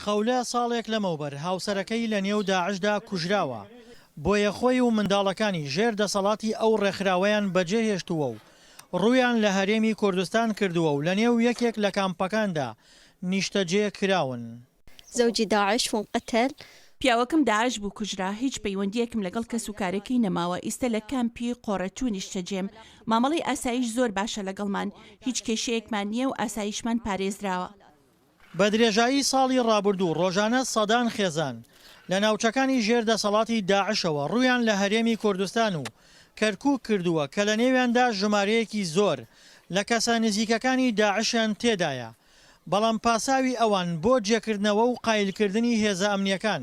خەولە ساڵێک لەمەوبەر هاوسەرەکەی لە نێو داعشدا کوژراوە. بۆیە خۆی و منداڵەکانی ژێر دەسەڵاتی ئەو ڕێکخراوەیان بەجێهێشتووە و ڕوویان لە هەرێمی کوردستان کردووە و لە نێو یەکێک لە کامپەکاندا نیشتەجێ کراون. زوجي داعش وانقتل. پیاوەکەم داعش بوو کوژرا، هیچ پەیوەندیەکم لەگەڵ کەس و کارێکی نەماوە. ئێستا لە کامپی قۆڕەچوو نیشتەجێم. مامەڵی ئاسایش زۆر باشە لەگەڵمان، هیچ کێشەیەکمان نییە و ئاسایشمان پارێزراوە. بە درێژایی ساڵی ڕابردوو ڕۆژانە سەدان خێزان لە ناوچەکانی ژێر دەسەڵاتی داعشەوە ڕوویان لە هەرێمی کوردستان و کەرکووک کردووە کە لە نێویاندا ژمارەیەکی زۆر لە کەسە نزیکەکانی داعشیان تێدایە. بەڵام پاساوی ئەوان بۆ جێکردنەوە و قایلکردنی هێزە ئەمنیەکان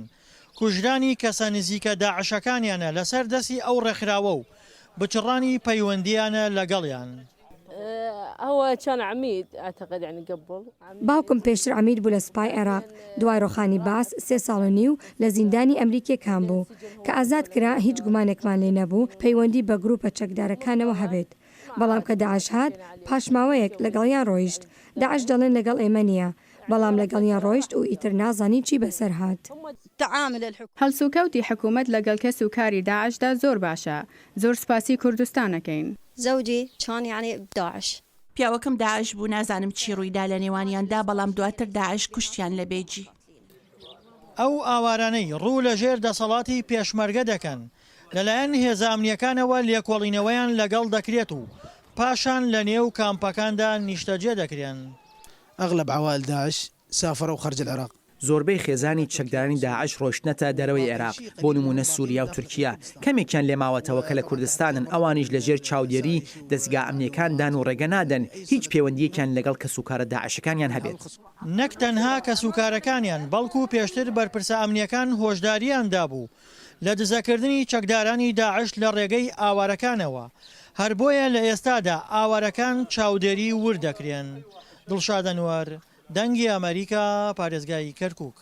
کوژرانی کەسە نزیکە داعشەکانیانە لەسەر دەستی ئەو ڕێکخراوە و بچڕانی پەیوەندیانە لەگەڵیان. هو كان عميد اعتقد يعني قبل. باوکم پێشتر عمید بوو لە سوپای عێراق، دوای ڕۆخانی باس 3 ساڵ و نیو لە زیندانی ئەمریکیەکان بوو کە ئازاد کرا. هیچ گومانێکمان لێ نەبوو پەیوەندی بە گروپە چەکدارەکانەوە هەبێت. بەڵام کە داعش هات پاشماوەیەک لەگەڵیان ڕۆیشت. داعش دەڵێن لەگەڵ ئێمە نییە، بەڵام لەگەڵیان ڕۆیشت و ئیتر نازانی چی بەسەر هات. هەڵسوکەوتی حکوومەت لەگەڵ کەس و کاری داعشدا زۆر باشە. زۆر سپاسی کوردستانەکەین. زوجي كان يعني بداعش. پیاوەکەم داعش بوو، نازانم چی ڕوویدا لە نێوانیاندا، بەڵام دواتر داعش کوشتیان لە بێجی. ئەو ئاوارانەی ڕوو لە ژێر دەسەڵاتی پێشمەرگە دەکەن لەلایەن هێزە ئەمنیەکانەوە لێکۆڵینەوەیان لەگەڵ دەکرێت و پاشان لە نێو کامپەکاندا نیشتەجێ دەکرێن. ئەغلب عوائل داعش سافر و خەرج العراق. زۆربەی خێزانی چەکدارانی داعش ڕۆشتنەتە دەرەوەی عێراق، بۆ نمونە سووریا و تورکیا. کەمێکیان لێ ماوەتەوە کە لە کوردستانن، ئەوانیش لەژێر چاودێری دەستگا ئەمنیەکاندان و ڕێگە نادەن هیچ پەیوەندیەکیان لەگەڵ کەسوکارە داعشەکانیان هەبێت. نەک تەنها کەسوکارەکانیان بەڵکو و پێشتر بەرپرسە ئەمنیەکان هۆشداریان دابوو لە دزەکردنی چەکدارانی داعش لە ڕێگەی ئاوارەکانەوە. هەر بۆیە لە ئێستادا ئاوارەکان چاودێری وردەکرێن. دڵشاد ئەنوەر، دەنگی ئەمریکا، پارێزگای کەرکووک.